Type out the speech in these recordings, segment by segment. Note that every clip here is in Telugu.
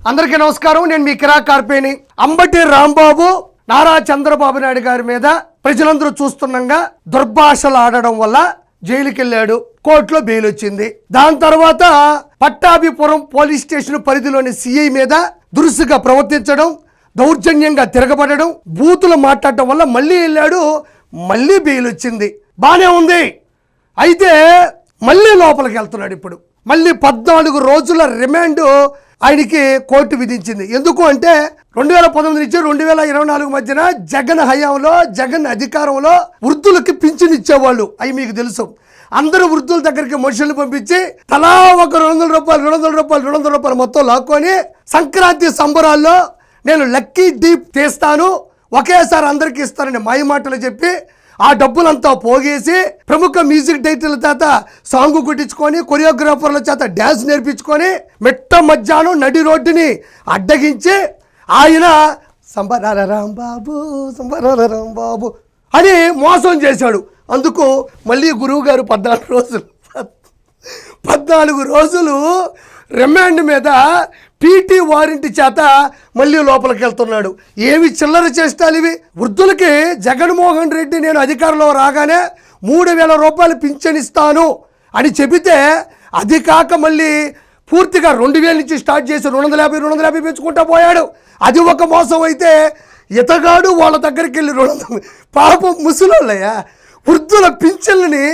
అందరికీ నమస్కారం. నేను మీ కిరా కార్పేని. అంబటి రాంబాబు నారా చంద్రబాబు నాయుడు గారి మీద ప్రజలందరూ చూస్తుండగా దుర్భాషలు ఆడడం వల్ల జైలుకి వెళ్ళాడు. కోర్టులో బెయిల్ వచ్చింది. దాని తర్వాత పట్టాభిపురం పోలీస్ స్టేషన్ పరిధిలోని సిఐ మీద దురుసుగా ప్రవర్తించడం, దౌర్జన్యంగా తిరగబడడం, బూతులు మాట్లాడటం వల్ల మళ్ళీ వెళ్ళాడు. మళ్ళీ బెయిల్ వచ్చింది. బానే ఉంది. అయితే మళ్ళీ లోపలికి వెళ్తున్నాడు. ఇప్పుడు మళ్ళీ 14 రోజుల రిమాండ్ ఆయనకి కోర్టు విధించింది. ఎందుకు అంటే 2019 నుంచి 2024 మధ్యన జగన్ హయాంలో, జగన్ అధికారంలో వృద్ధులకి పింఛన్ ఇచ్చేవాళ్ళు. అవి మీకు తెలుసు. అందరూ వృద్ధుల దగ్గరికి మనుషులు పంపించి తలా ఒక 200 రూపాయలు మొత్తం లాక్కొని సంక్రాంతి సంబరాల్లో నేను లక్కీ డీప్ తీస్తాను, ఒకేసారి అందరికీ ఇస్తానని మాయ మాటలు చెప్పి ఆ డబ్బులంతా పోగేసి ప్రముఖ మ్యూజిక్ డైరెక్టర్ల చేత సాంగ్ కుట్టించుకొని, కొరియోగ్రాఫర్ల చేత డ్యాన్స్ నేర్పించుకొని మెట్ట మధ్యాహ్నం నడి రోడ్డుని అడ్డగించి ఆయన సంబరాల రాంబాబు అని మోసం చేశాడు. అందుకు మళ్ళీ గురువు గారు 14 రోజులు రిమాండ్ మీద పీటీ వారెంట్ చేత మళ్ళీ లోపలికి వెళ్తున్నాడు. ఏమి చిల్లర చేష్టాలు ఇవి. వృద్ధులకి జగన్మోహన్ రెడ్డి నేను అధికారంలో రాగానే 3000 రూపాయలు పింఛన్ ఇస్తాను అని చెబితే అది కాక మళ్ళీ పూర్తిగా 2000 నుంచి స్టార్ట్ చేసి 250 పెంచుకుంటా పోయాడు. అది ఒక మోసం అయితే ఇతగాడు వాళ్ళ దగ్గరికి వెళ్ళి 200 పాపం ముసలోళ్ళయ్యా. వృద్ధుల పింఛన్లని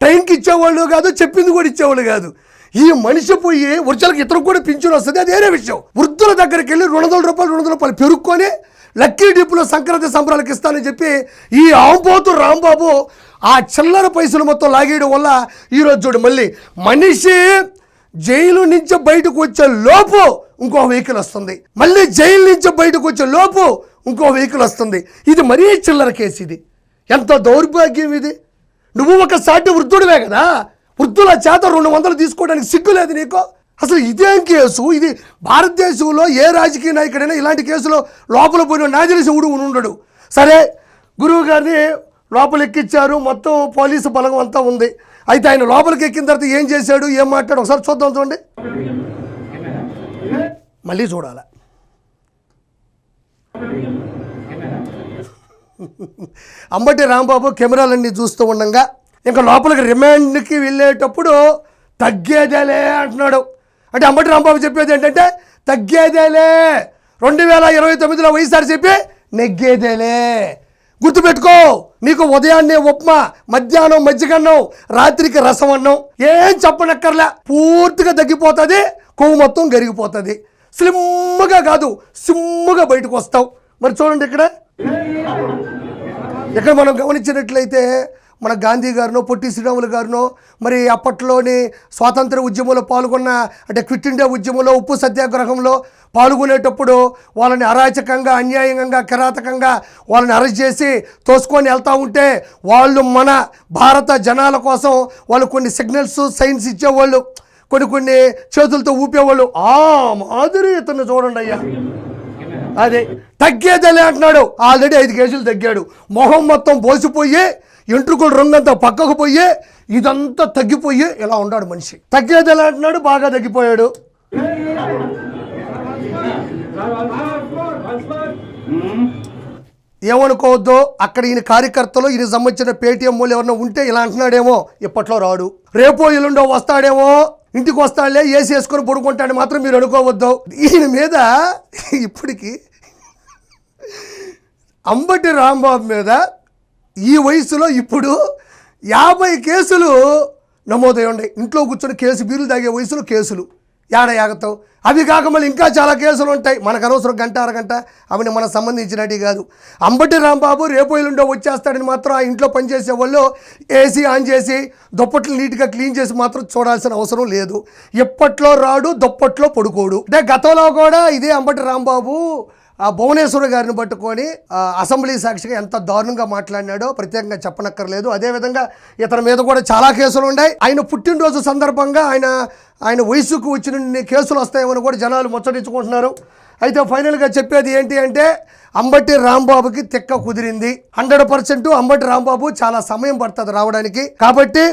టైంకి ఇచ్చేవాళ్ళు కాదు, చెప్పింది కూడా ఇచ్చేవాళ్ళు కాదు. ఈ మనిషి పోయి వృద్ధులకు ఇతరులకు కూడా పింఛన్ వస్తుంది, అది వేరే విషయం. వృద్ధుల దగ్గరికి వెళ్ళి 200 రూపాయలు పెరుక్కొని లక్కీ డిప్లో సంక్రాంతి సంబరాలకు ఇస్తానని చెప్పి ఈ ఆంబోతు రాంబాబు ఆ చిల్లర పైసలు మొత్తం లాగేయడం వల్ల ఈరోజు చూడు మళ్ళీ మనిషి జైలు నుంచి బయటకు వచ్చే లోపు ఇంకో వెహికల్ వస్తుంది, మళ్ళీ జైలు నుంచి బయటకు వచ్చే లోపు ఇంకో వెహికల్ వస్తుంది. ఇది మరీ చిల్లర కేసు. ఇది ఎంత దౌర్భాగ్యం ఇది. నువ్వు ఒక సాటి వృద్ధుడివే కదా, వృద్ధుల చేత 200 తీసుకోవడానికి సిగ్గు లేదు నీకు? అసలు ఇదేం కేసు ఇది? భారతదేశంలో ఏ రాజకీయ నాయకుడైనా ఇలాంటి కేసులో లోపల పోయిన నా తెలిసి ఉండడు. సరే, గురువు గారిని లోపల ఎక్కించారు, మొత్తం పోలీసు బలం అంతా ఉంది. అయితే ఆయన లోపలికి ఎక్కిన తర్వాత ఏం చేశాడు, ఏం మాట్లాడు ఒకసారి చూద్దాం. చూడండి, మళ్ళీ చూడాల. అంబటి రాంబాబు కెమెరాలన్నీ చూస్తూ ఉండగా ఇంకా లోపలికి రిమాండ్కి వెళ్ళేటప్పుడు తగ్గేదేలే అంటున్నాడు. అంటే అంబటి రాంబాబు చెప్పేది ఏంటంటే తగ్గేదేలే, 2029లో వైఎస్ఆర్ చెప్పి నెగ్గేదేలే. గుర్తుపెట్టుకో, నీకు ఉదయాన్నే ఉప్మా, మధ్యాహ్నం మజ్జిగన్నం, రాత్రికి రసం అన్నం, ఏం చెప్పనక్కర్లే, పూర్తిగా తగ్గిపోతుంది, కొవ్వు మొత్తం గరిగిపోతుంది. స్లిమ్గా కాదు, సిమ్ముగా బయటకు వస్తావు. మరి చూడండి, ఇక్కడ మనం గమనించినట్లయితే మన గాంధీ గారినో, పొట్టి శ్రీరాములు గారినో, మరి అప్పట్లోని స్వాతంత్ర ఉద్యమంలో పాల్గొన్న, అంటే క్విట్ ఇండియా ఉద్యమంలో, ఉప్పు సత్యాగ్రహంలో పాల్గొనేటప్పుడు వాళ్ళని అరాచకంగా, అన్యాయంగా, కిరాతకంగా వాళ్ళని అరెస్ట్ చేసి తోసుకొని వెళ్తూ ఉంటే వాళ్ళు మన భారత జనాల కోసం వాళ్ళు కొన్ని సిగ్నల్స్, సైన్స్ ఇచ్చేవాళ్ళు, కొన్ని చేతులతో ఊపేవాళ్ళు. ఆ మాదిరి ఇతను చూడండి అయ్యా. అదే తగ్గేదేలే అంటున్నాడు. ఆల్రెడీ 5 కేజీలు తగ్గాడు. మొహం మొత్తం పోసిపోయి, ఎంట్రుకుల రంగంతా పక్కకు పోయి, ఇదంతా తగ్గిపోయి ఇలా ఉన్నాడు మనిషి. తగ్గేదేలే అంటున్నాడు, బాగా తగ్గిపోయాడు. ఏమనుకోవద్దు, అక్కడ ఈయన కార్యకర్తలు, ఈయన సంబంధించిన పేటీఎం వాళ్ళు ఎవరన్నా ఉంటే ఇలా అంటున్నాడేమో. ఇప్పట్లో రాడు, రేపో ఎల్లుండో వస్తాడేమో, ఇంటికి వస్తాడులే, ఏసీ వేసుకొని పడుకుంటాడని మాత్రం మీరు అనుకోవద్దు. ఈయన మీద ఇప్పటికి అంబటి రాంబాబు మీద ఈ వయసులో ఇప్పుడు 50 కేసులు నమోదై ఉన్నాయి. ఇంట్లో కూర్చొని కేసు బీర్లు తాగే వయసులో కేసులు ఏడయాగతావు. అవి కాక మళ్ళీ ఇంకా చాలా కేసులు ఉంటాయి. మనకు అనవసరం గంట అరగంట, అవన్నీ మనకు సంబంధించినవి కాదు. అంబటి రాంబాబు రేపు ఎల్లుండో వచ్చేస్తాడని మాత్రం ఆ ఇంట్లో పనిచేసే వాళ్ళు ఏసీ ఆన్ చేసి దుప్పట్లు నీట్గా క్లీన్ చేసి మాత్రం చూడాల్సిన అవసరం లేదు. ఎప్పట్లో రాడు, దుప్పట్లో పడుకోడు. అంటే గతంలో కూడా ఇదే అంబటి రాంబాబు ఆ భువనేశ్వర్ గారిని పట్టుకొని అసెంబ్లీ సాక్షిగా ఎంత దారుణంగా మాట్లాడినాడో ప్రత్యేకంగా చెప్పనక్కర్లేదు. అదేవిధంగా ఇతని మీద కూడా చాలా కేసులు ఉన్నాయి. ఆయన పుట్టినరోజు సందర్భంగా ఆయన వయసుకు వచ్చిన కేసులు వస్తాయేమని కూడా జనాలు ముచ్చటించుకుంటున్నారు. అయితే ఫైనల్గా చెప్పేది ఏంటి అంటే అంబటి రాంబాబుకి తిక్క కుదిరింది. 100% అంబటి రాంబాబు చాలా సమయం పడుతుంది రావడానికి. కాబట్టి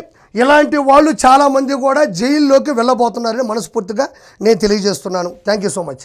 ఇలాంటి వాళ్ళు చాలామంది కూడా జైల్లోకి వెళ్ళబోతున్నారని మనస్ఫూర్తిగా నేను తెలియజేస్తున్నాను. Thank you so much.